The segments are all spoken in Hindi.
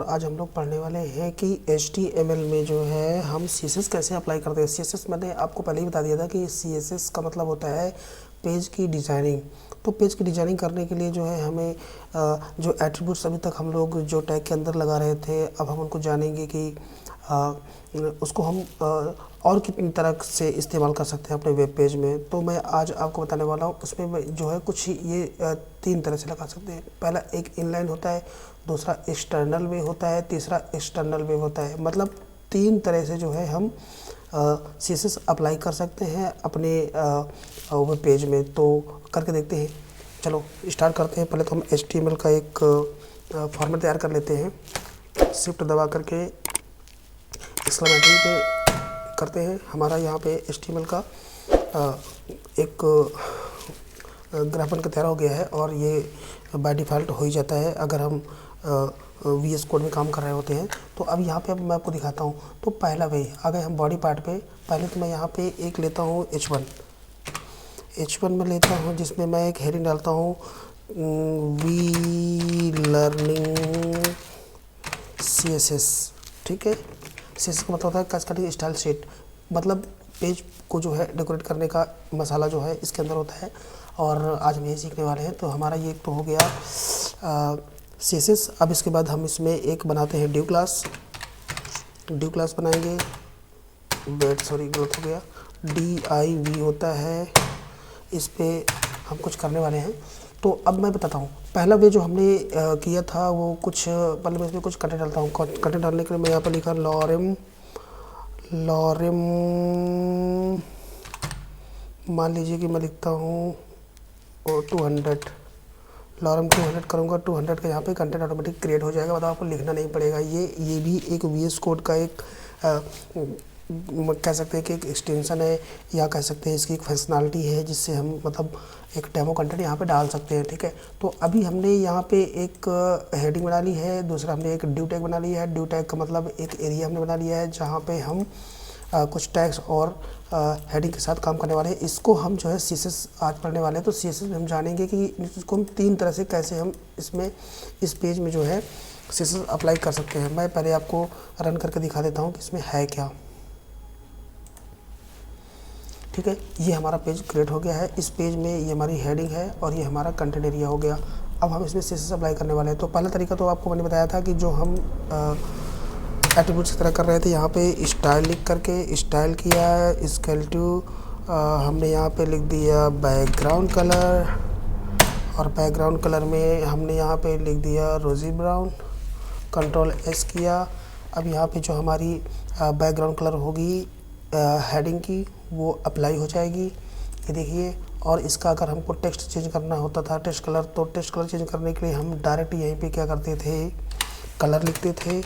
आज हम लोग पढ़ने वाले हैं कि HTML में जो है हम CSS कैसे अप्लाई करते हैं। CSS मैंने आपको पहले ही बता दिया था कि CSS का मतलब होता है पेज की डिज़ाइनिंग। तो पेज की डिज़ाइनिंग करने के लिए जो है हमें जो एट्रीब्यूट्स अभी तक हम लोग जो टैग के अंदर लगा रहे थे, अब हम उनको जानेंगे कि उसको हम और कितनी तरह से इस्तेमाल कर सकते हैं अपने वेब पेज में। तो मैं आज आपको बताने वाला हूँ, उसमें मैं जो है कुछ ये 3 तरह से लगा सकते हैं। पहला एक इनलाइन होता है, दूसरा एक्सटर्नल वे होता है, तीसरा एक्सटर्नल वे होता है। मतलब 3 तरह से जो है हम CSS अप्लाई कर सकते हैं अपने वेब पेज में। तो करके देखते हैं, चलो स्टार्ट करते हैं। पहले तो हम HTML का एक फॉर्मेट तैयार कर लेते हैं। शिफ्ट दबा करके एक्सक्लेमेटरी पे करते हैं। हमारा यहाँ पे HTML का एक ग्राफ बनकर तैयार हो गया है और ये बाय डिफ़ॉल्ट हो ही जाता है अगर हम VS कोड में काम कर रहे होते हैं। तो अब यहाँ पे मैं आपको दिखाता हूँ। तो पहला वे, अगर हम बॉडी पार्ट पे, पहले तो मैं यहाँ पे एक लेता हूँ H1 में लेता हूँ, जिसमें मैं एक हेडिंग डालता हूँ वी लर्निंग CSS। ठीक है, CSS का मतलब होता है कास्केडिंग स्टाइल शीट, मतलब पेज को जो है डेकोरेट करने का मसाला जो है इसके अंदर होता है। और आज हम यही सीखने वाले हैं। तो हमारा ये तो हो गया CSS। अब इसके बाद हम इसमें एक बनाते हैं ड्यू क्लास बनाएंगे। गलत हो गया, DIV होता है। इस पे हम कुछ करने वाले हैं। तो अब मैं बताता हूँ, पहला वे जो हमने किया था वो कुछ, पहले मैं इसमें कुछ कंटेंट डालता हूँ। कंटेंट डालने के लिए मैं यहाँ पर लिखा लॉरेम मान लीजिए कि मैं लिखता हूँ 200 लॉरेम 200 करूँगा। 200 का यहाँ पे कंटेंट ऑटोमेटिक क्रिएट हो जाएगा, मतलब आपको लिखना नहीं पड़ेगा। ये भी एक VS कोड का एक कह सकते हैं कि एक एक्सटेंशन है, या कह सकते हैं इसकी एक फंक्शनलिटी है, जिससे हम मतलब एक डेमो कंटेंट यहाँ पे डाल सकते हैं। ठीक है, तो अभी हमने यहाँ पे एक हेडिंग बना ली है, दूसरा हमने एक ड्यू टैग बना लिया है। ड्यू टैग का मतलब एक एरिया हमने बना लिया है जहाँ पे हम कुछ टैग्स और हेडिंग के साथ काम करने वाले हैं। इसको हम जो है CSS आज पढ़ने वाले हैं। तो CSS में हम जानेंगे कि इसको हम 3 तरह से कैसे हम इसमें इस पेज में जो है CSS अप्लाई कर सकते हैं। मैं पहले आपको रन करके दिखा देता हूँ कि इसमें है क्या। ठीक है, ये हमारा पेज क्रिएट हो गया है। इस पेज में ये हमारी हेडिंग है और ये हमारा कंटेंट एरिया हो गया। अब हम इसमें CSS अप्लाई करने वाले हैं। तो पहला तरीका तो आपको मैंने बताया था कि जो हम एट्रीब्यूट्स की तरह कर रहे थे, यहाँ पे स्टाइल लिख करके स्टाइल किया है। स्केल टू हमने यहाँ पे लिख दिया बैकग्राउंड कलर, और बैकग्राउंड कलर में हमने यहाँ पे लिख दिया रोजी ब्राउन। कंट्रोल S किया। अब यहाँ पे जो हमारी बैकग्राउंड कलर होगी हेडिंग की, वो अप्लाई हो जाएगी, ये देखिए। और इसका अगर हमको टेक्स्ट चेंज करना होता था, टेक्स्ट कलर, तो टेक्स्ट कलर चेंज करने के लिए हम डायरेक्ट यहीं पे क्या करते थे, कलर लिखते थे,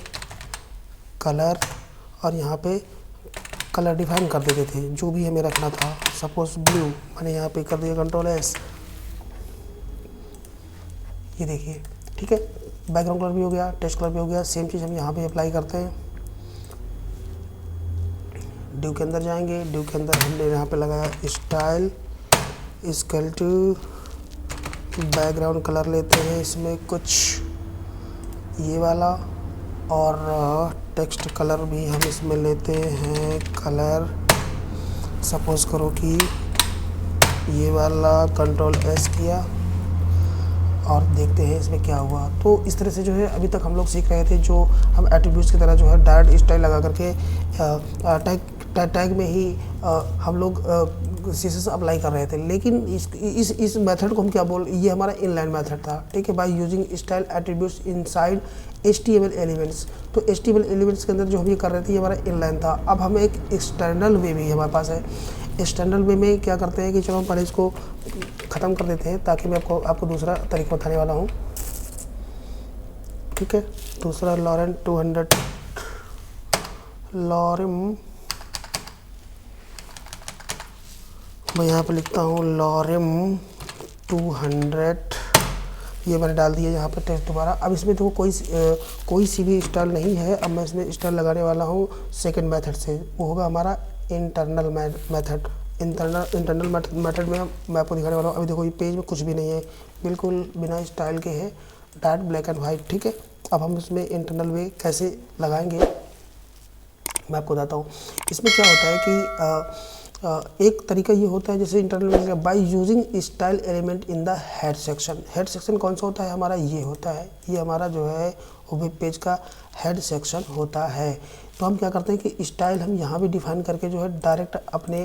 कलर, और यहाँ पे कलर डिफाइन कर देते थे जो भी हमें रखना था। सपोज ब्लू, मैंने यहाँ पे कर दिया कंट्रोल S, ये देखिए। ठीक है, बैकग्राउंड कलर भी हो गया, टेक्स्ट कलर भी हो गया। सेम चीज़ हम यहाँ पे अप्लाई करते हैं। ड्यू के अंदर जाएंगे, ड्यू के अंदर हमने यहाँ पे लगाया style scale to background colour लेते हैं इसमें कुछ ये वाला, और टेक्स्ट कलर भी हम इसमें लेते हैं कलर, सपोज करो कि ये वाला। कंट्रोल S किया और देखते हैं इसमें क्या हुआ। तो इस तरह से जो है अभी तक हम लोग सीख रहे थे, जो हम एट्रीब्यूट्स की तरह जो है डायरेक्ट स्टाइल लगा करके टैग में ही हम लोग CSS अप्लाई कर रहे थे। लेकिन इस मेथड को हम क्या ये हमारा इनलाइन मेथड था। ठीक है, by using style attributes inside HTML elements. तो HTML एलिमेंट्स के अंदर जो हम ये कर रहे थे, ये हमारा इनलाइन था। अब हम एक एक्सटर्नल वे भी हमारे पास है। एक्सटर्नल वे में क्या करते हैं कि चलो हम पहले इसको ख़त्म कर देते हैं, ताकि मैं आपको दूसरा तरीका बताने वाला हूँ। ठीक है, दूसरा लॉरेम 200 मैं यहाँ पे लिखता हूँ लॉरेम 200, ये मैंने डाल दिया यहाँ पे टेक्स्ट दोबारा। अब इसमें तो कोई सी भी स्टाइल नहीं है। अब मैं इसमें स्टाइल लगाने वाला हूँ सेकंड मेथड से, वो होगा हमारा इंटरनल मेथड। इंटरनल मेथड में मैं आपको दिखाने वाला हूँ। अभी देखो ये पेज में कुछ भी नहीं है, बिल्कुल बिना स्टाइल के है, डायरेक्ट ब्लैक एंड वाइट। ठीक है, अब हम इसमें इंटरनल वे कैसे लगाएंगे मैं आपको बताता हूँ। इसमें क्या होता है कि एक तरीका ये होता है जैसे internal way by using style element in the head section. Head section कौन सा होता है हमारा, ये होता है, ये हमारा जो है वेब पेज का हेड सेक्शन होता है। तो हम क्या करते हैं कि स्टाइल हम यहाँ भी डिफाइन करके जो है डायरेक्ट अपने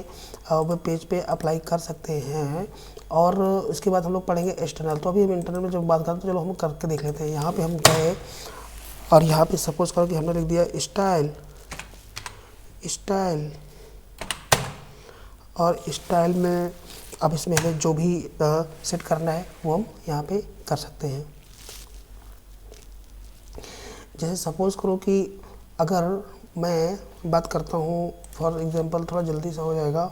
वेब पेज पे अप्लाई कर सकते हैं। और उसके बाद हम लोग पढ़ेंगे एक्सटर्नल। तो अभी हम इंटरनल में जब बात करते हैं चलो हम करके देख लेते हैं। यहाँ पे हम गए और यहाँ पे सपोज करो कि हमने लिख दिया स्टाइल और स्टाइल में अब इसमें हमें जो भी सेट करना है वो हम यहाँ पे कर सकते हैं। जैसे सपोज़ करो कि अगर मैं बात करता हूँ फॉर एग्जांपल, थोड़ा जल्दी से हो जाएगा,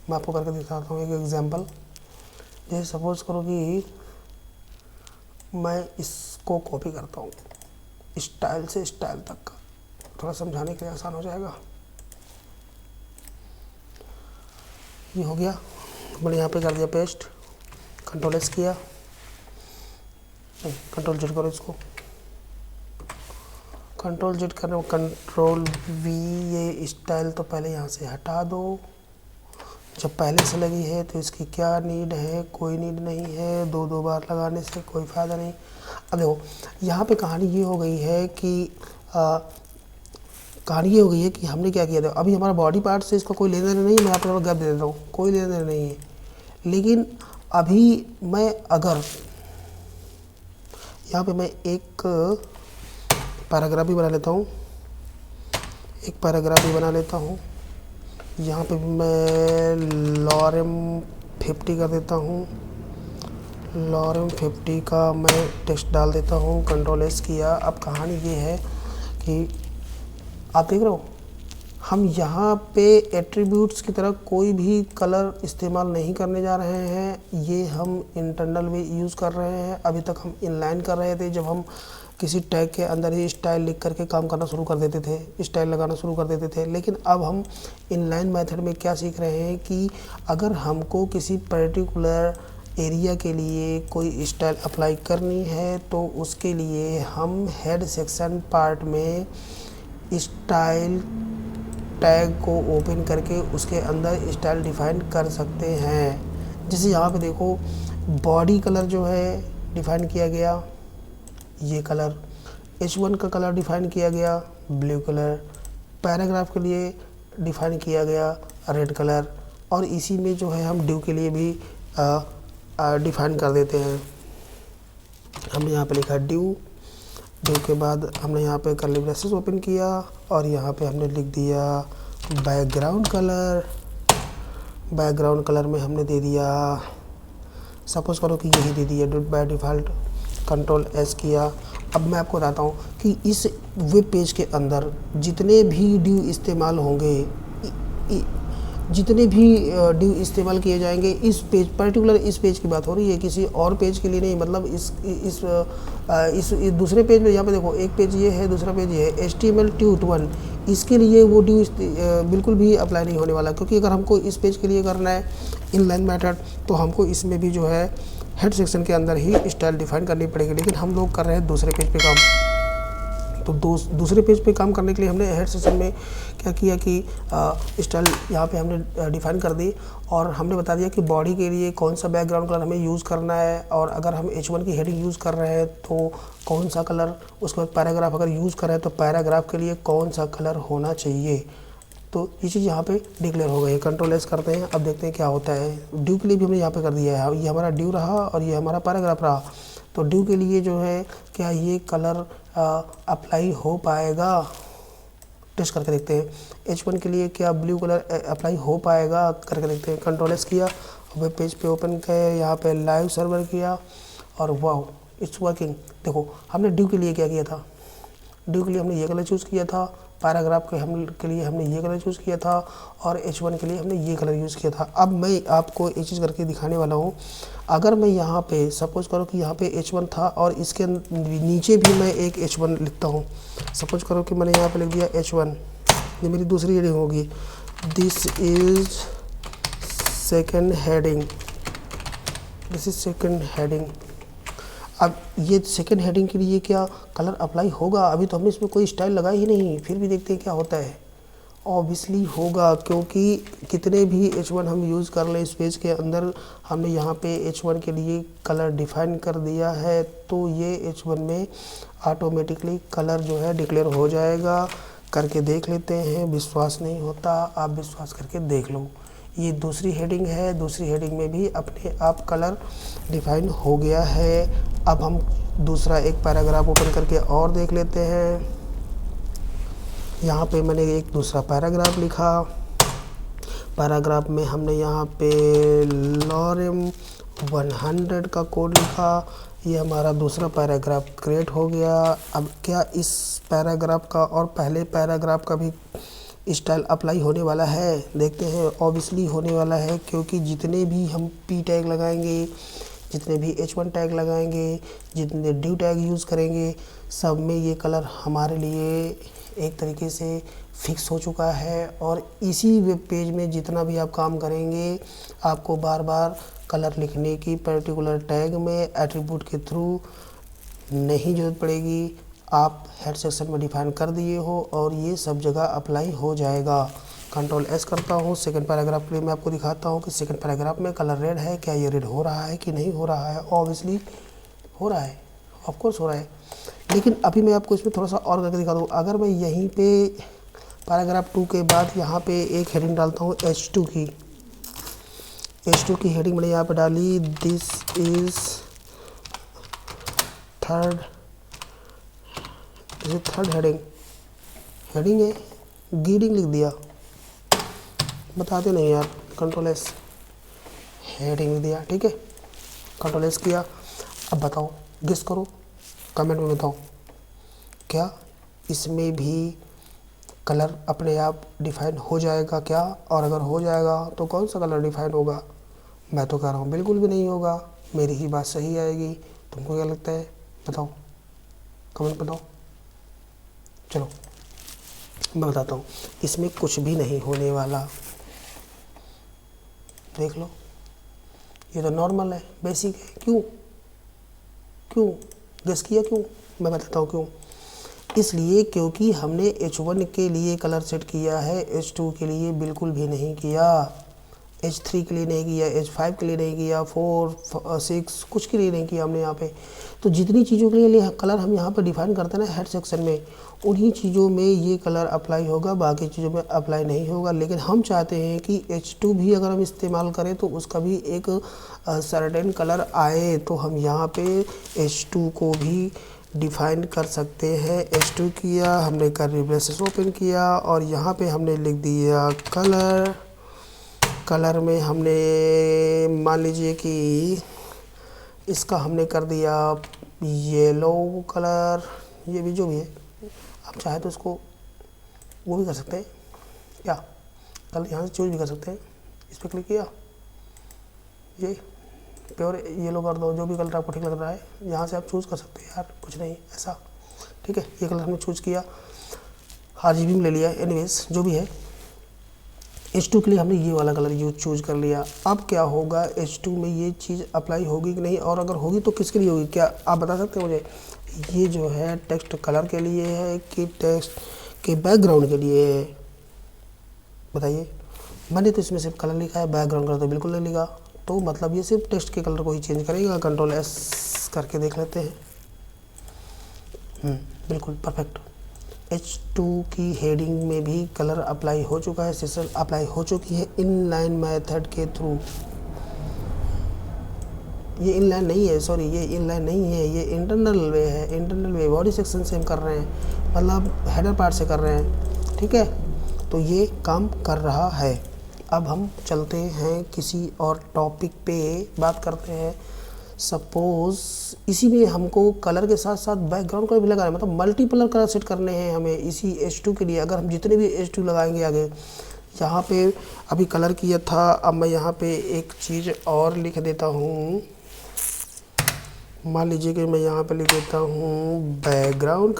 मैं आपको करके दिखाता हूँ एक एग्जांपल। जैसे सपोज़ करो कि मैं इसको कॉपी करता हूँ स्टाइल से स्टाइल तक का, थोड़ा समझाने के लिए आसान हो जाएगा। ये हो गया, मैंने यहाँ पे कर दिया पेस्ट, कंट्रोल एस किया, कंट्रोल जेड करो इसको, कंट्रोल जेड करने कंट्रोल वी, ये स्टाइल तो पहले यहाँ से हटा दो। जब पहले से लगी है तो इसकी क्या नीड है, कोई नीड नहीं है, दो बार लगाने से कोई फ़ायदा नहीं। अब देखो यहाँ पे कहानी ये हो गई है कि हमने क्या किया था, अभी हमारा बॉडी पार्ट से इसका कोई लेना देना नहीं है, मैं यहाँ पर गैप दे देता हूँ, कोई लेना देना नहीं है। लेकिन अभी मैं अगर यहाँ पे मैं एक पैराग्राफ भी बना लेता हूँ, यहाँ पे मैं लॉरेम 50 कर देता हूँ, लॉरेम 50 का मैं टेक्स्ट डाल देता हूँ, कंट्रोल एस किया। अब कहानी ये है कि आप देख रहे हो हम यहाँ पे एट्रीब्यूट्स की तरह कोई भी कलर इस्तेमाल नहीं करने जा रहे हैं, ये हम इंटरनल वे यूज़ कर रहे हैं। अभी तक हम इनलाइन कर रहे थे, जब हम किसी टैग के अंदर ही स्टाइल लिख करके काम करना शुरू कर देते थे, स्टाइल लगाना शुरू कर देते थे। लेकिन अब हम इनलाइन मेथड में क्या सीख रहे हैं कि अगर हमको किसी पर्टिकुलर एरिया के लिए कोई स्टाइल अप्लाई करनी है तो उसके लिए हम हेड सेक्शन पार्ट में स्टाइल टैग को ओपन करके उसके अंदर स्टाइल डिफ़ाइन कर सकते हैं। जैसे यहाँ पे देखो बॉडी कलर जो है डिफ़ाइन किया गया, ये कलर H1 का कलर डिफ़ाइन किया गया ब्लू कलर, पैराग्राफ के लिए डिफ़ाइन किया गया रेड कलर, और इसी में जो है हम ड्यू के लिए भी डिफ़ाइन कर देते हैं। हमने यहाँ पे लिखा ड्यू के बाद हमने यहाँ पे कर्ली ब्रेसेस ओपन किया और यहाँ पे हमने लिख दिया बैकग्राउंड कलर में हमने दे दिया, सपोज़ करो कि यही दे दिया बाय डिफ़ॉल्ट, कंट्रोल एस किया। अब मैं आपको बताता हूँ कि इस वेब पेज के अंदर जितने भी ड्यू इस्तेमाल होंगे, जितने भी ड्यू इस्तेमाल किए जाएंगे इस पेज, पर्टिकुलर इस पेज की बात हो रही है, किसी और पेज के लिए नहीं। मतलब इस दूसरे पेज में यहाँ पे देखो एक पेज ये है, दूसरा पेज ये है, HTML Tut 1, इसके लिए वो ड्यू बिल्कुल भी अप्लाई नहीं होने वाला, क्योंकि अगर हमको इस पेज के लिए करना है इनलाइन मेथड तो हमको इसमें भी जो है हेड सेक्शन के अंदर ही स्टाइल डिफ़ाइन करनी पड़ेगी। लेकिन हम लोग कर रहे हैं दूसरे पेज पे काम, तो दूसरे पेज पे काम करने के लिए हमने हेड सेक्शन में क्या किया कि स्टाइल यहाँ पे हमने डिफ़ाइन कर दी और हमने बता दिया कि बॉडी के लिए कौन सा बैकग्राउंड कलर हमें यूज़ करना है, और अगर हम H1 की हेडिंग यूज़ कर रहे हैं तो कौन सा कलर, उसके बाद पैराग्राफ अगर यूज़ कर रहे हैं तो पैराग्राफ के लिए कौन सा कलर होना चाहिए। तो ये चीज़ यहाँ पे डिक्लेयर हो गई है। कंट्रोल एस करते हैं, अब देखते हैं क्या होता है। ड्यू के लिए भी हमने यहाँ पे कर दिया है, ये हमारा ड्यू रहा और ये हमारा पैराग्राफ रहा। तो ड्यू के लिए जो है क्या ये कलर अप्लाई हो पाएगा, टेस्ट करके देखते हैं। H1 के लिए क्या ब्लू कलर अप्लाई हो पाएगा, करके देखते हैं। कंट्रोल एस किया, वेब पेज पे ओपन किया, यहाँ पे लाइव सर्वर किया और वाह इट्स वर्किंग। देखो हमने ड्यू के लिए क्या किया था, ड्यू के लिए हमने ये कलर चूज़ किया था, पैराग्राफ के लिए हमने ये कलर चूज़ किया था और H1 के लिए हमने ये कलर यूज़ किया था। अब मैं आपको एक चीज़ करके दिखाने वाला हूँ। अगर मैं यहाँ पे सपोज़ करो कि यहाँ पे H1 था और इसके नीचे भी मैं एक H1 लिखता हूँ। सपोज़ करो कि मैंने यहाँ पे लिख दिया H1, ये मेरी दूसरी हेडिंग होगी, दिस इज़ सेकेंड हेडिंग, अब ये सेकंड हेडिंग के लिए क्या कलर अप्लाई होगा? अभी तो हमने इसमें कोई स्टाइल लगाया ही नहीं, फिर भी देखते हैं क्या होता है। ऑब्वियसली होगा, क्योंकि कितने भी H1 हम यूज़ कर लें इस पेज के अंदर, हमने यहाँ पे H1 के लिए कलर डिफाइन कर दिया है, तो ये H1 में ऑटोमेटिकली कलर जो है डिक्लेयर हो जाएगा। करके देख लेते हैं, विश्वास नहीं होता आप विश्वास करके देख लो। ये दूसरी हेडिंग है, दूसरी हेडिंग में भी अपने आप कलर डिफाइन हो गया है। अब हम दूसरा एक पैराग्राफ ओपन करके और देख लेते हैं। यहाँ पे मैंने एक दूसरा पैराग्राफ लिखा। पैराग्राफ में हमने यहाँ पे लॉरेम 100 का कोड लिखा। ये हमारा दूसरा पैराग्राफ क्रिएट हो गया। अब क्या इस पैराग्राफ का और पहले पैराग्राफ का भी स्टाइल अप्लाई होने वाला है? देखते हैं। ऑब्वियसली होने वाला है, क्योंकि जितने भी हम P टैग लगाएंगे, जितने भी H1 टैग लगाएंगे, जितने div टैग यूज़ करेंगे, सब में ये कलर हमारे लिए एक तरीके से फिक्स हो चुका है। और इसी वेब पेज में जितना भी आप काम करेंगे, आपको बार बार कलर लिखने की पर्टिकुलर टैग में एट्रीब्यूट के थ्रू नहीं ज़रूरत पड़ेगी। आप हेड सेक्शन में डिफाइन कर दिए हो और ये सब जगह अप्लाई हो जाएगा। कंट्रोल S करता हूँ। सेकंड पैराग्राफ के लिए मैं आपको दिखाता हूँ कि सेकंड पैराग्राफ में कलर रेड है, क्या ये रेड हो रहा है कि नहीं हो रहा है? ऑब्वियसली हो रहा है, ऑफ कोर्स हो रहा है। लेकिन अभी मैं आपको इसमें थोड़ा सा और करके दिखा दूँ। अगर मैं यहीं पे पैराग्राफ 2 के बाद यहाँ पे एक हेडिंग डालता हूँ H2 की, H2 की हेडिंग मैंने यहाँ पे डाली, दिस इज़ थर्ड हेडिंग है, गीडिंग लिख दिया, बताते नहीं यार। कंट्रोल S, हेडिंग लिख दिया, ठीक है। कंट्रोल S किया। अब बताओ, गेस करो, कमेंट में बताओ, क्या इसमें भी कलर अपने आप डिफाइन हो जाएगा क्या? और अगर हो जाएगा तो कौन सा कलर डिफाइन होगा? मैं तो कह रहा हूँ बिल्कुल भी नहीं होगा। मेरी ही बात सही आएगी। तुमको क्या लगता है? बताओ, कमेंट बताओ। चलो मैं बताता हूँ, इसमें कुछ भी नहीं होने वाला। देख लो, ये तो नॉर्मल है, बेसिक है। क्यों गेस किया? क्यों? मैं बताता हूँ क्यों। इसलिए क्योंकि हमने H1 के लिए कलर सेट किया है, H2 के लिए बिल्कुल भी नहीं किया, H3 के लिए नहीं किया, H5 के लिए नहीं किया, 4, 6 कुछ के लिए नहीं किया हमने यहाँ पे। तो जितनी चीज़ों के लिए कलर हम यहाँ पे डिफाइन करते हैं ना हेड सेक्शन में, उन्हीं चीज़ों में ये कलर अप्लाई होगा, बाकी चीज़ों में अप्लाई नहीं होगा। लेकिन हम चाहते हैं कि H2 भी अगर हम इस्तेमाल करें तो उसका भी एक सर्टेन कलर आए, तो हम यहाँ पे H2 को भी डिफाइन कर सकते हैं। H2 किया हमने, कर्ली ब्रेसेस ओपन किया और यहाँ पे हमने लिख दिया कलर में हमने मान लीजिए कि इसका हमने कर दिया येलो कलर। ये भी जो भी है, आप चाहे तो इसको वो भी कर सकते हैं, क्या कलर यहाँ से चूज भी कर सकते हैं। इस पर क्लिक किया, ये प्योर येलो कर दो, जो भी कलर आपको ठीक लग रहा है यहाँ से आप चूज़ कर सकते हैं यार, कुछ नहीं ऐसा, ठीक है। ये कलर हमने चूज़ किया, RGB में ले लिया, एनीवेज जो भी है। H2 के लिए हमने ये वाला कलर चूज़ कर लिया। अब क्या होगा, H2 में ये चीज़ अप्लाई होगी कि नहीं, और अगर होगी तो किसके लिए होगी, क्या आप बता सकते हैं मुझे? ये जो है टेक्स्ट कलर के लिए है कि टेक्स्ट के बैकग्राउंड के लिए है? बताइए। मैंने तो इसमें सिर्फ कलर लिखा है, बैकग्राउंड कलर तो बिल्कुल नहीं लिखा, तो मतलब ये सिर्फ टेक्स्ट के कलर को ही चेंज करेगा। कंट्रोल S करके देख लेते हैं। बिल्कुल परफेक्ट। H2 की हेडिंग में भी कलर अप्लाई हो चुका है, सेशन अप्लाई हो चुकी है इनलाइन मेथड के थ्रू। ये इनलाइन नहीं है, सॉरी ये इनलाइन नहीं है, ये इंटरनल वे है। इंटरनल वे बॉडी सेक्शन से हम कर रहे हैं, मतलब हेडर पार्ट से कर रहे हैं, ठीक है। तो ये काम कर रहा है। अब हम चलते हैं किसी और टॉपिक पे बात करते हैं। सपोज़ इसी में हमको कलर के साथ साथ बैकग्राउंड कलर भी लगाना है, मतलब मल्टीपल कलर सेट करने हैं हमें इसी H2 के लिए। अगर हम जितने भी H2 लगाएंगे आगे, यहाँ पे अभी कलर किया था, अब मैं यहाँ पे एक चीज़ और लिख देता हूँ। मान लीजिए कि मैं यहाँ पे लिख देता हूँ बैकग्राउंड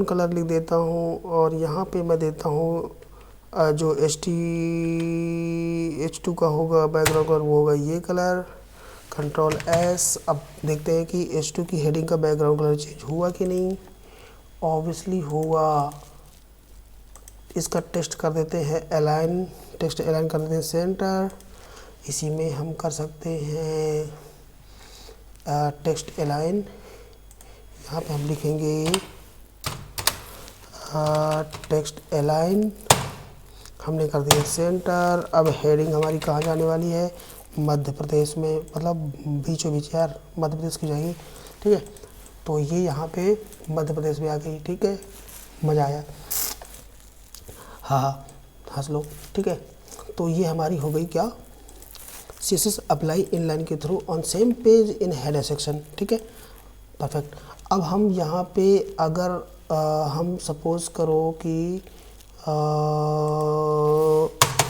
कलर लिख देता हूँ, और यहाँ पे मैं देता हूँ जो H2 का होगा बैकग्राउंड कलर, वो होगा ये कलर। Control S. अब देखते हैं कि H2 की हेडिंग का बैकग्राउंड कलर चेंज हुआ कि नहीं। ऑब्वियसली हुआ। इसका टेक्स्ट कर देते हैं अलाइन, टेक्स्ट अलाइन कर देते हैं सेंटर। इसी में हम कर सकते हैं टेक्स्ट अलाइन। यहाँ पे हम लिखेंगे टेक्स्ट अलाइन, हमने कर दिया सेंटर। अब हेडिंग हमारी कहाँ जाने वाली है, मध्य प्रदेश में, मतलब बीचों बीच यार मध्य प्रदेश की जाएगी, ठीक है। तो ये यहाँ पे मध्य प्रदेश में आ गई, ठीक है, मज़ा आया, हाँ हंस लो, ठीक है। तो ये हमारी हो गई क्या, CSS अप्लाई इनलाइन के through on same page in header section, ठीक है, परफेक्ट। अब हम यहाँ पे अगर हम सपोज़ करो कि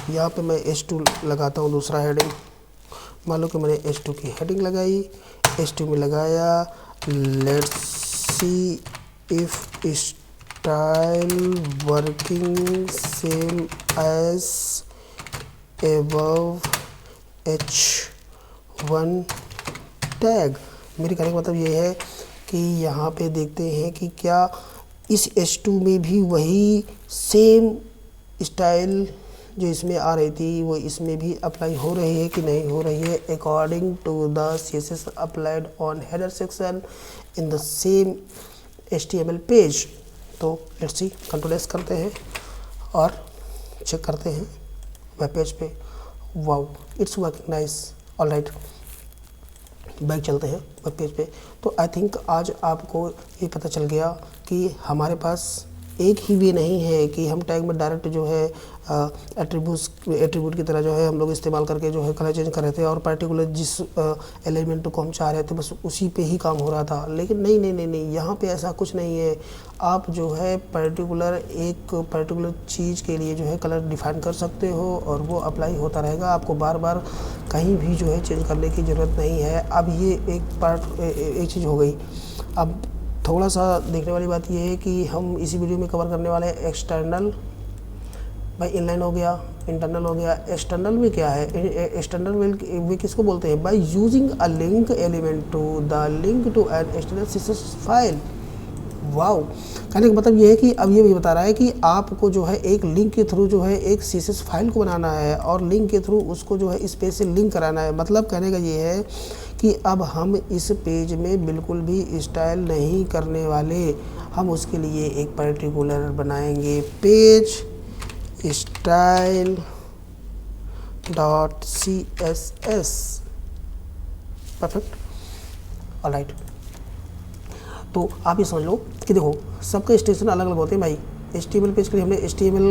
यहाँ पे मैं H2 लगाता हूँ दूसरा हेडिंग। मान लो कि मैंने H2 की हेडिंग लगाई, H2 में लगाया let's see if style working same as above H1 tag. मेरे कहने का मतलब ये है कि यहाँ पे देखते हैं कि क्या इस H2 में भी वही सेम स्टाइल जो इसमें आ रही थी वो इसमें भी अप्लाई हो रही है कि नहीं हो रही है, according to the CSS applied on header section in the same HTML page. तो लेट्स सी, कंट्रोल एस करते हैं और चेक करते हैं वेब पेज पे। Wow, it's working nice. All right, back चलते हैं वेब पेज पे। तो आई थिंक आज आपको ये पता चल गया कि हमारे पास एक ही वे नहीं है कि हम टैग में डायरेक्ट जो है एट्रीब्यूट की तरह जो है हम लोग इस्तेमाल करके जो है कलर चेंज कर रहे थे और पर्टिकुलर जिस एलिमेंट को हम चाह रहे थे बस उसी पे ही काम हो रहा था। लेकिन नहीं नहीं नहीं नहीं, यहाँ पे ऐसा कुछ नहीं है। आप जो है एक पर्टिकुलर चीज़ के लिए जो है कलर डिफाइन कर सकते हो और वो अप्लाई होता रहेगा। आपको बार बार कहीं भी जो है चेंज करने की ज़रूरत नहीं है। अब ये एक चीज़ हो गई। अब थोड़ा सा देखने वाली बात ये है कि हम इसी वीडियो में कवर करने वाले हैं एक्सटर्नल। भाई इनलाइन हो गया, इंटरनल हो गया। एक्सटर्नल में क्या है, एक्सटर्नल वे किसको बोलते हैं, by using a link element to the link to an external CSS file. Wow, कहने का मतलब ये है कि अब ये भी बता रहा है कि आपको जो है एक लिंक के थ्रू जो है एक CSS फाइल को बनाना है और लिंक के थ्रू उसको जो है इस पेज से लिंक कराना है। मतलब कहने का ये है कि अब हम इस पेज में बिल्कुल भी स्टाइल नहीं करने वाले, हम उसके लिए एक पर्टिकुलर बनाएंगे page style .css। Perfect, alright. तो आप ये समझ लो कि देखो सबके एक्सटेंशन अलग अलग होते हैं भाई। HTML पेज के लिए हमने HTML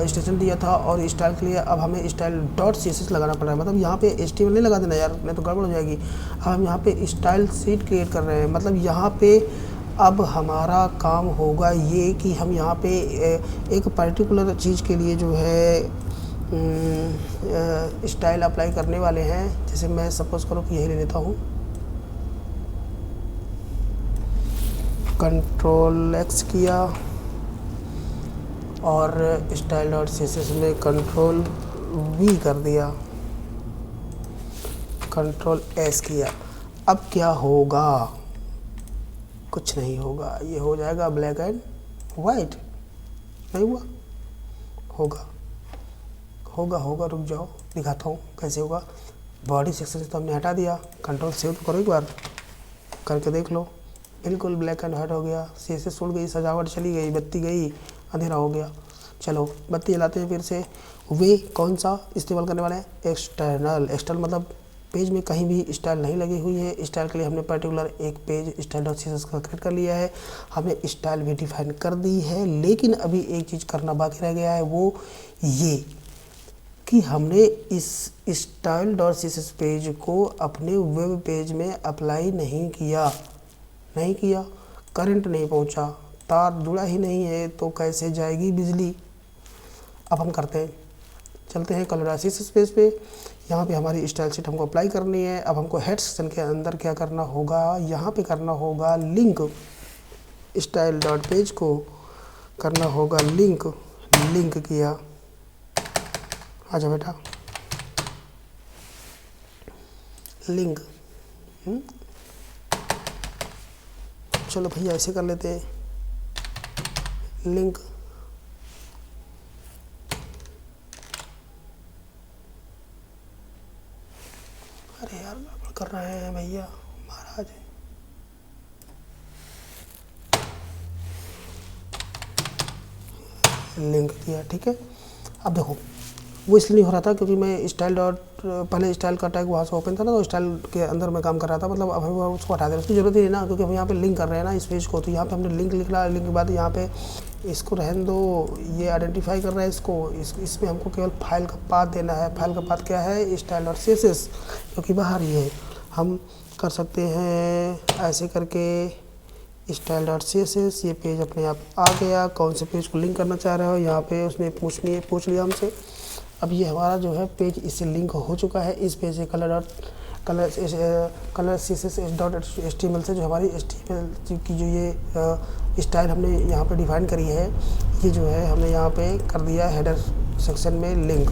एक्सटेंशन दिया था और स्टाइल के लिए अब हमें स्टाइल .css लगाना पड़ रहा है। मतलब यहाँ पे HTML नहीं लगा देना यार, नहीं तो गड़बड़ हो जाएगी। अब हम यहाँ पे स्टाइल शीट क्रिएट कर रहे हैं। मतलब यहाँ पे अब हमारा काम होगा ये कि हम यहाँ पे एक पर्टिकुलर चीज़ के लिए जो है स्टाइल अप्लाई करने वाले हैं। जैसे मैं सपोज़ करो कि यही ले लेता हूँ, कंट्रोल X किया और style.css में कंट्रोल V कर दिया, कंट्रोल S किया। अब क्या होगा, कुछ नहीं होगा, ये हो जाएगा ब्लैक एंड वाइट। नहीं हुआ, होगा होगा होगा, रुक जाओ दिखाता हूँ कैसे होगा। बॉडी सेक्शन से तो हमने हटा दिया, कंट्रोल सेव तो करो एक बार, करके देख लो, बिल्कुल ब्लैक एंड वाइट हो गया। CSS उड़ गई, सजावट चली गई, बत्ती गई, अंधेरा हो गया। चलो बत्ती जलाते हैं फिर से। वे कौन सा इस्तेमाल करने वाले हैं, एक्सटर्नल। एक्सटर्नल मतलब पेज में कहीं भी स्टाइल नहीं लगी हुई है। स्टाइल के लिए हमने पर्टिकुलर एक पेज style.css का क्रिएट कर लिया है, हमने स्टाइल भी डिफाइन कर दी है। लेकिन अभी एक चीज़ करना बाकी रह गया है, वो ये कि हमने इस style.css पेज को अपने वेब पेज में अप्लाई नहीं किया, करंट नहीं पहुंचा, तार जुड़ा ही नहीं है, तो कैसे जाएगी बिजली। अब हम करते हैं, चलते हैं CSS पेज पे। यहाँ पे हमारी स्टाइल शीट हमको अप्लाई करनी है। अब हमको हेड सेक्शन के अंदर क्या करना होगा, यहाँ पे करना होगा लिंक, स्टाइल डॉट पेज को करना होगा लिंक किया। आजा बेटा, लिंक चलो भैया ऐसे कर लेते हैं, लिंक। अरे यार गड़बड़ कर रहे हैं भैया महाराज। लिंक दिया, ठीक है। अब देखो वो इसलिए नहीं हो रहा था क्योंकि मैं स्टाइल डॉट, पहले स्टाइल का टैग वहाँ से ओपन था ना, तो स्टाइल के अंदर मैं काम कर रहा था। मतलब अब हमें उसको हटा देना, उसकी ज़रूरत ही नहीं ना, क्योंकि हम यहाँ पे लिंक कर रहे हैं ना इस पेज को। तो यहाँ पे हमने लिंक लिख रहा, लिंक के बाद यहाँ पे इसको रहने दो, ये आइडेंटिफाई कर रहा है इसको। इसमें हमको केवल फाइल का पाथ देना है। फाइल का पाथ क्या है? स्टाइल डॉट CSS, क्योंकि बाहर ये है। हम कर सकते हैं ऐसे करके स्टाइल डॉट CSS, ये पेज अपने आप आ गया। कौन से पेज को लिंक करना चाह रहे हो यहाँ पे उसने पूछ लिया हमसे। अब ये हमारा जो है पेज इससे लिंक हो चुका है। इस पेज से कलर CSS डॉट HTML से जो हमारी HTML की जो ये स्टाइल हमने यहाँ पे डिफाइन करी है, ये जो है हमने यहाँ पे कर दिया हेडर सेक्शन में लिंक।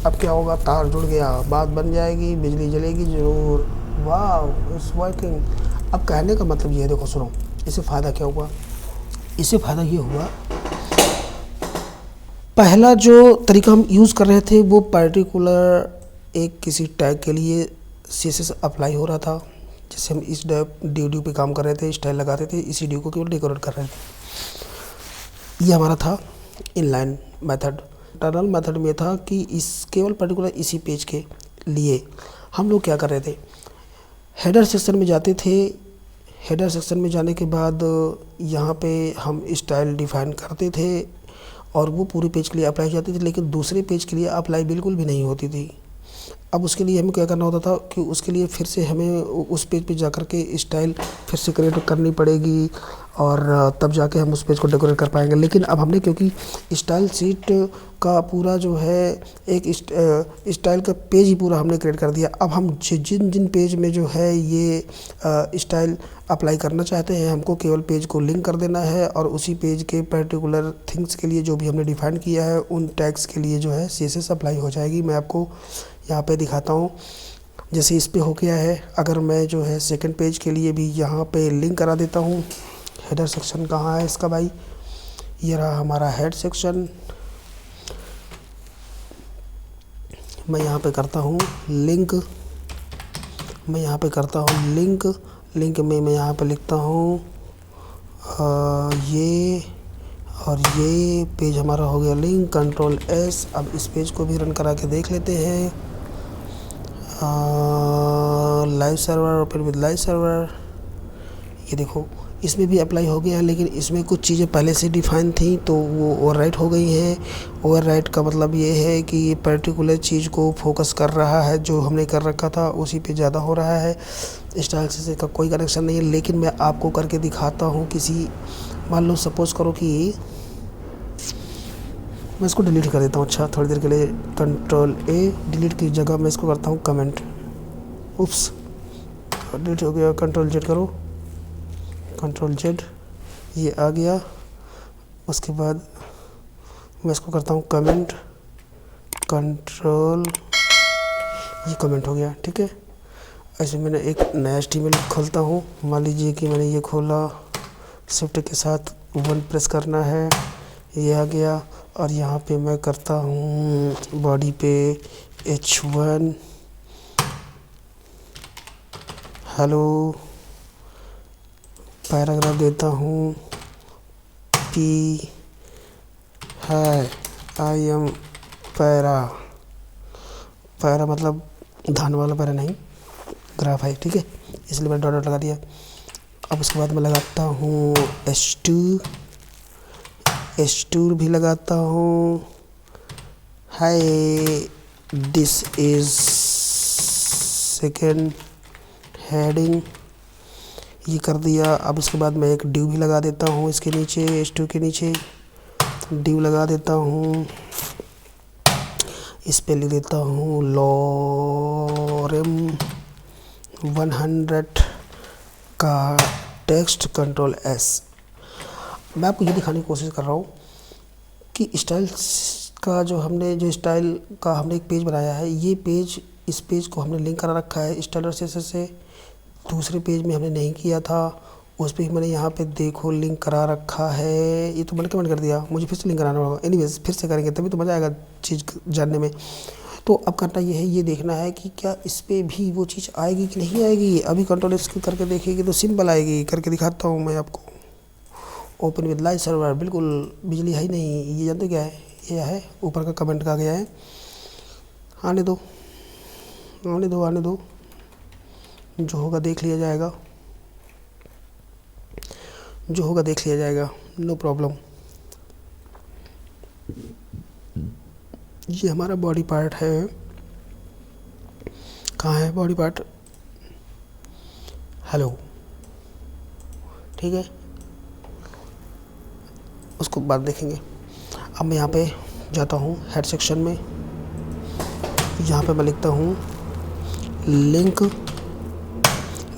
अब क्या होगा? तार जुड़ गया, बात बन जाएगी, बिजली जलेगी जरूर। वाह, इट्स वर्किंग। अब कहने का मतलब ये है, देखो सुनो, इससे फ़ायदा क्या हुआ? इससे फ़ायदा ये हुआ, पहला जो तरीका हम यूज़ कर रहे थे वो पर्टिकुलर एक किसी टैग के लिए CSS अप्लाई हो रहा था। जैसे हम इस ड्यू पे काम कर रहे थे, स्टाइल लगाते थे, इसी ड्यू को केवल डेकोरेट कर रहे थे। ये हमारा था इनलाइन मेथड। इंटरनल मेथड में था कि इस केवल पर्टिकुलर इसी पेज के लिए हम लोग क्या कर रहे थे, हेडर सेक्शन में जाते थे। हेडर सेक्शन में जाने के बाद यहाँ पे हम स्टाइल डिफाइन करते थे और वो पूरे पेज के लिए अप्लाई जाती थी, लेकिन दूसरे पेज के लिए अप्लाई बिल्कुल भी नहीं होती थी। अब उसके लिए हमें क्या करना होता था कि उसके लिए फिर से हमें उस पेज पे जाकर के स्टाइल फिर से क्रिएट करनी पड़ेगी और तब जाके हम उस पेज को डेकोरेट कर पाएंगे। लेकिन अब हमने, क्योंकि स्टाइल शीट का पूरा जो है एक स्टाइल का पेज ही पूरा हमने क्रिएट कर दिया। अब हम जिन जिन पेज में जो है ये स्टाइल अप्लाई करना चाहते हैं, हमको केवल पेज को लिंक कर देना है और उसी पेज के पर्टिकुलर थिंग्स के लिए जो भी हमने डिफाइन किया है उन टैग्स के लिए जो है CSS अप्लाई हो जाएगी। मैं आपको यहाँ पे दिखाता हूँ। जैसे इस पे हो गया है, अगर मैं जो है सेकंड पेज के लिए भी यहाँ पे लिंक करा देता हूँ। हेडर सेक्शन कहाँ है इसका भाई? ये रहा हमारा हेड सेक्शन। मैं यहाँ पे करता हूँ लिंक, मैं यहाँ पे करता हूँ लिंक। लिंक में मैं यहाँ पे लिखता हूँ ये, और ये पेज हमारा हो गया लिंक। Control S। अब इस पेज को भी रन करा के देख लेते हैं। Live server, open with live server. ये देखो इसमें भी अप्लाई हो गया है, लेकिन इसमें कुछ चीज़ें पहले से डिफाइन थी तो वो ओवरराइट हो गई हैं। ओवरराइट का मतलब ये है कि ये पर्टिकुलर चीज़ को फोकस कर रहा है, जो हमने कर रखा था उसी पे ज़्यादा हो रहा है। स्टाइल से का कोई कनेक्शन नहीं है। लेकिन मैं आपको करके दिखाता हूँ। किसी, मान लो सपोज़ करो कि मैं इसको डिलीट कर देता हूँ। अच्छा, थोड़ी देर के लिए कंट्रोल A, डिलीट की जगह मैं इसको करता हूँ कमेंट। उप्स, डिलीट हो गया। कंट्रोल Z करो, कंट्रोल Z, ये आ गया। उसके बाद मैं इसको करता हूँ कमेंट, कंट्रोल, ये कमेंट हो गया। ठीक है, ऐसे मैंने एक नया HTML खोलता हूँ। मान लीजिए कि मैंने ये खोला, शिफ्ट के साथ 1 प्रेस करना है, ये आ गया। और यहाँ पे मैं करता हूँ बॉडी पे H1 हेलो, पैराग्राफ देता हूँ P है, आई एम पैरा। पैरा मतलब धान वाला पैरा नहीं, ग्राफ है। ठीक है, इसलिए मैंने डॉट डॉट लगा दिया। अब उसके बाद मैं लगाता हूँ H2 भी लगाता हूँ। हाय, दिस इज सेकेंड हेडिंग, ये कर दिया। अब उसके बाद मैं एक डिव भी लगा देता हूँ इसके नीचे, H2 के नीचे डिव लगा देता हूँ। इस पे लिख देता हूँ लॉरेम 100 का टेक्स्ट, कंट्रोल S। मैं आपको ये दिखाने की कोशिश कर रहा हूँ कि स्टाइल का जो स्टाइल का हमने एक पेज बनाया है, ये पेज, इस पेज को हमने लिंक करा रखा है स्टाइल CSS से। दूसरे पेज में हमने नहीं किया था, उस पर मैंने यहाँ पे देखो लिंक करा रखा है। ये तो मैंने कमेंट कर दिया, मुझे फिर से लिंक कराना होगा। एनीवेज फिर से करेंगे तभी तो मज़ा आएगा चीज़ जानने में। तो अब करना ये है, ये देखना है कि क्या इस पर भी वो चीज़ आएगी कि नहीं आएगी। अभी कंट्रोल एस करके देखेगी तो सिंपल आएगी। करके दिखाता हूँ मैं आपको। ओपन विद लाइव सर्वर, बिल्कुल बिजली है ही नहीं। ये जानते क्या है, ये है ऊपर का कमेंट का गया है। आने दो आने दो आने दो, जो होगा देख लिया जाएगा, जो होगा देख लिया जाएगा, नो प्रॉब्लम। ये हमारा बॉडी पार्ट है। कहाँ है बॉडी पार्ट, हेलो, ठीक है, उसको बाद देखेंगे। अब मैं यहाँ पे जाता हूँ हेड सेक्शन में। यहाँ पे मैं लिखता हूँ लिंक।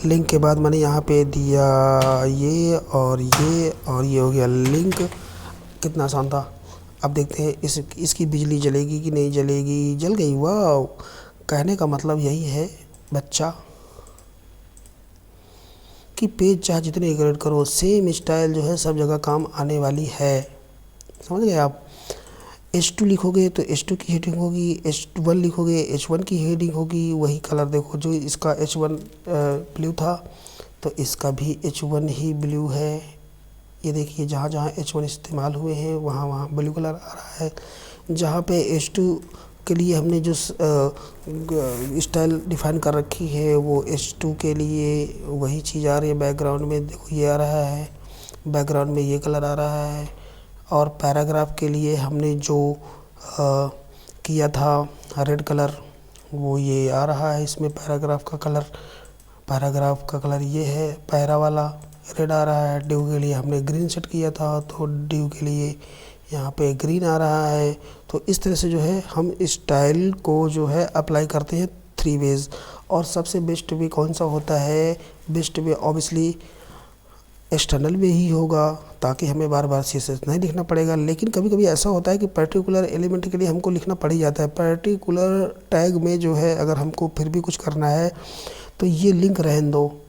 लिंक के बाद मैंने यहाँ पे दिया ये और ये और ये हो गया लिंक। कितना आसान था। अब देखते हैं इसकी बिजली जलेगी कि नहीं जलेगी। जल गई, वाह। कहने का मतलब यही है बच्चा कि पेज चाहे जितने एडिट करो, सेम स्टाइल जो है सब जगह काम आने वाली है। समझ गए आप। H2 लिखोगे तो H2 की हेडिंग होगी, H1 लिखोगे H1 की हेडिंग होगी। वही कलर देखो, जो इसका H1 ब्लू था तो इसका भी H1 ही ब्लू है। ये देखिए, जहाँ जहाँ H1 इस्तेमाल हुए हैं वहाँ वहाँ ब्लू कलर आ रहा है। जहाँ पे H2 के लिए हमने जो स्टाइल डिफाइन कर रखी है वो H2 के लिए वही चीज़ आ रही है। बैकग्राउंड में देखो ये आ रहा है, बैकग्राउंड में ये कलर आ रहा है। और पैराग्राफ के लिए हमने जो किया था रेड कलर, वो ये आ रहा है इसमें। पैराग्राफ का कलर ये है, पैरा वाला रेड आ रहा है। ड्यू के लिए हमने ग्रीन सेट किया था तो ड्यू के लिए यहाँ पे ग्रीन आ रहा है। तो इस तरह से जो है हम स्टाइल को जो है अप्लाई करते हैं 3 वेज। और सबसे बेस्ट वे कौन सा होता है, बेस्ट वे ऑब्वियसली एक्सटर्नल वे ही होगा, ताकि हमें बार बार CSS नहीं लिखना पड़ेगा। लेकिन कभी कभी ऐसा होता है कि पर्टिकुलर एलिमेंट के लिए हमको लिखना पड़ ही जाता है। पर्टिकुलर टैग में जो है अगर हमको फिर भी कुछ करना है तो ये लिंक रहने दो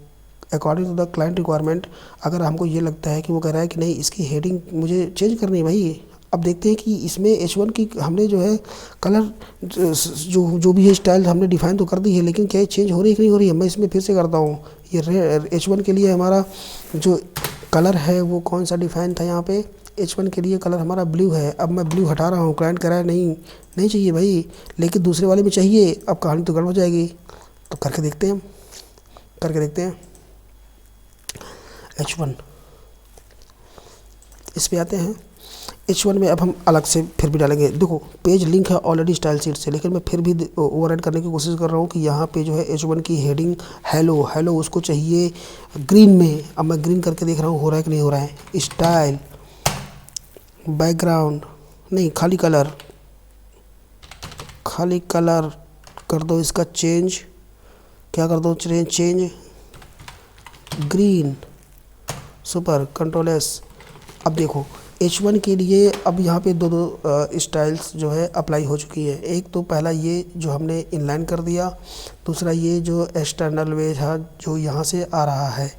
according to the client requirement. अगर हमको ये लगता है कि वो कह रहा है कि नहीं इसकी हेडिंग मुझे चेंज करनी है भाई। अब देखते हैं कि इसमें H1 की हमने जो है कलर जो भी है स्टाइल हमने डिफाइन तो कर दी है, लेकिन क्या चेंज हो रही है कि नहीं हो रही है। मैं इसमें फिर से करता हूँ। ये H1 के लिए हमारा जो कलर है वो कौन सा डिफाइन था, यहाँ पे H1 के लिए कलर हमारा ब्लू है। अब मैं ब्लू हटा रहा हूँ, क्लाइंट कह रहा है नहीं चाहिए भाई, लेकिन दूसरे वाले में चाहिए। अब कहानी तो गड़बड़ हो जाएगी। तो करके देखते हैं H1, इस पे आते हैं। H1 में अब हम अलग से फिर भी डालेंगे। देखो पेज लिंक है ऑलरेडी स्टाइल शीट से, लेकिन मैं फिर भी ओवरराइड करने की कोशिश कर रहा हूँ कि यहाँ पे जो है H1 की हेडिंग हेलो उसको चाहिए ग्रीन में। अब मैं ग्रीन करके देख रहा हूँ हो रहा है कि नहीं हो रहा है। स्टाइल, बैकग्राउंड नहीं, खाली कलर कर दो इसका चेंज। क्या कर दो change, green, super, control S। अब देखो H1 के लिए अब यहाँ पे दो स्टाइल्स जो है अप्लाई हो चुकी है। एक तो पहला ये जो हमने इनलाइन कर दिया, दूसरा ये जो एक्सटर्नल वे है जो यहाँ से आ रहा है।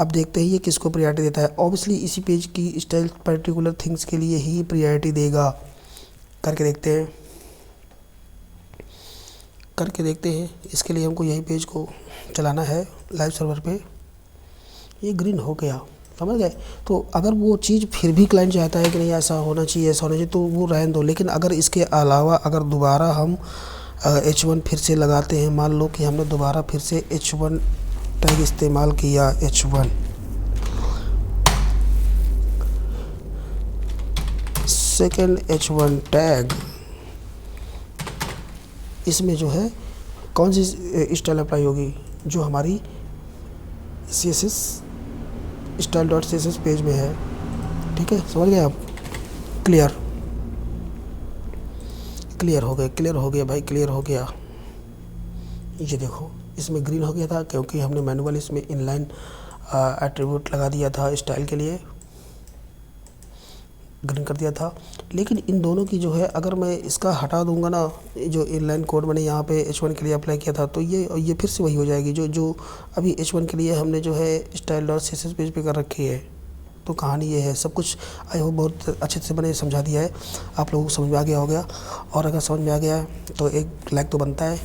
अब देखते हैं ये किसको प्रायोरिटी देता है। ऑब्वियसली इसी पेज की स्टाइल पर्टिकुलर थिंग्स के लिए ही प्रायोरिटी देगा। करके देखते हैं। इसके लिए हमको यही पेज को चलाना है लाइव सर्वर पे। ये ग्रीन हो गया, समझ गए। तो अगर वो चीज़ फिर भी क्लाइंट चाहता है कि नहीं ऐसा होना चाहिए तो वो रहने दो। लेकिन अगर इसके अलावा अगर दोबारा हम H1 फिर से लगाते हैं, मान लो कि हमने दोबारा फिर से H1 टैग इस्तेमाल किया, H1 सेकेंड H1 टैग, इसमें जो है कौन सी स्टाइल अप्लाई होगी, जो हमारी CSS style.css पेज में है। ठीक है, समझ गए आप। क्लियर हो गया भाई, क्लियर हो गया। ये देखो इसमें ग्रीन हो गया था क्योंकि हमने मैनुअल इसमें इनलाइन एट्रीब्यूट लगा दिया था स्टाइल के लिए। ग्रीन कर दिया था। लेकिन इन दोनों की जो है अगर मैं इसका हटा दूंगा ना, जो इनलाइन कोड मैंने यहाँ पे H1 के लिए अप्लाई किया था, तो ये फिर से वही हो जाएगी जो अभी H1 के लिए हमने जो है स्टाइल डॉट CSS पेज पे कर रखी है। तो कहानी ये है, सब कुछ आई होप बहुत अच्छे से मैंने समझा दिया है, आप लोगों को समझ में आ गया होगा। और अगर समझ में आ गया है तो एक लाइक तो बनता है,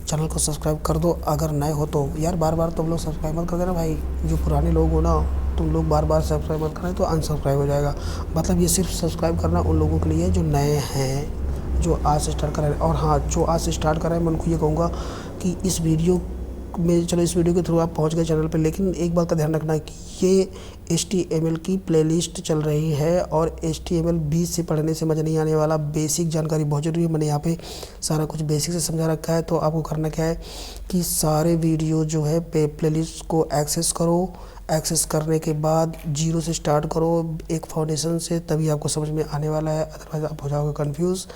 चैनल को सब्सक्राइब कर दो अगर नए हो तो। यार बार बार तुम लोग सब्सक्राइब मत कर देना भाई, जो पुराने लोग हो ना, तुम लोग बार बार सब्सक्राइब मत करें तो अनसब्सक्राइब हो जाएगा। मतलब ये सिर्फ सब्सक्राइब करना उन लोगों के लिए जो नए हैं, जो आज से स्टार्ट कर रहे हैं। और हाँ, जो आज से स्टार्ट कर रहे हैं मैं उनको ये कहूँगा कि इस वीडियो में, चलो इस वीडियो के थ्रू आप पहुंच गए चैनल पे, लेकिन एक बात का ध्यान रखना है कि ये HTML की प्लेलिस्ट चल रही है और HTML बीच से पढ़ने से मज़ा नहीं आने वाला। बेसिक जानकारी बहुत ज़रूरी है, मैंने यहाँ पे सारा कुछ बेसिक से समझा रखा है। तो आपको करना क्या है कि सारे वीडियो जो है प्लेलिस्ट को एक्सेस करो, एक्सेस करने के बाद 0 से स्टार्ट करो, एक फाउंडेशन से, तभी आपको समझ में आने वाला है। अदरवाइज़ आप हो जाओगे कन्फ्यूज़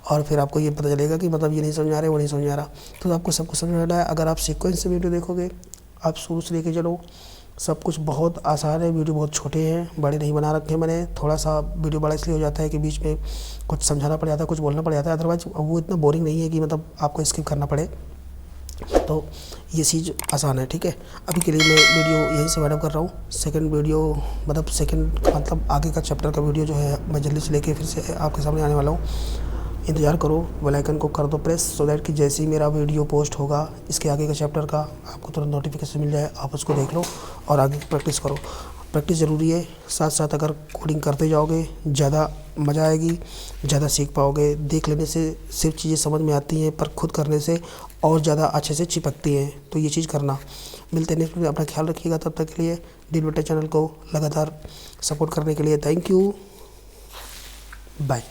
और फिर आपको ये पता चलेगा कि मतलब ये नहीं समझ आ रहा है, वो नहीं समझ आ रहा। तो आपको सब कुछ समझ में आना है। अगर आप सीक्वेंस से वीडियो देखोगे, आप शुरू से लेके चलो, सब कुछ बहुत आसान है। वीडियो बहुत छोटे हैं, बड़े नहीं बना रखे मैंने। थोड़ा सा वीडियो बड़ा इसलिए हो जाता है कि बीच में कुछ समझाना पड़ जाता है, कुछ बोलना पड़ जाता है। अदरवाइज़ वो इतना बोरिंग नहीं है कि मतलब आपको स्किप करना पड़े। तो ये चीज़ आसान है, ठीक है। अभी के लिए मैं वीडियो यहीं से वाइंड अप कर रहा हूँ। सेकंड वीडियो मतलब आगे का चैप्टर का वीडियो जो है मैं जल्दी से लेके फिर से आपके सामने आने वाला हूँ। इंतज़ार करो, बेल आइकन को कर दो प्रेस, सो दैट कि जैसे ही मेरा वीडियो पोस्ट होगा इसके आगे का चैप्टर का, आपको तुरंत नोटिफिकेशन मिल जाए, आप उसको देख लो और आगे की प्रैक्टिस करो। प्रैक्टिस ज़रूरी है, साथ साथ अगर कोडिंग करते जाओगे ज़्यादा मज़ा आएगी, ज़्यादा सीख पाओगे। देख लेने से सिर्फ चीज़ें समझ में आती हैं, पर खुद करने से और ज़्यादा अच्छे से चिपकती हैं। तो ये चीज़ करना। मिलते हैं नेक्स्ट वीडियो, अपना ख्याल रखिएगा। तब तक के लिए दिल बेटा चैनल को लगातार सपोर्ट करने के लिए थैंक यू, बाय।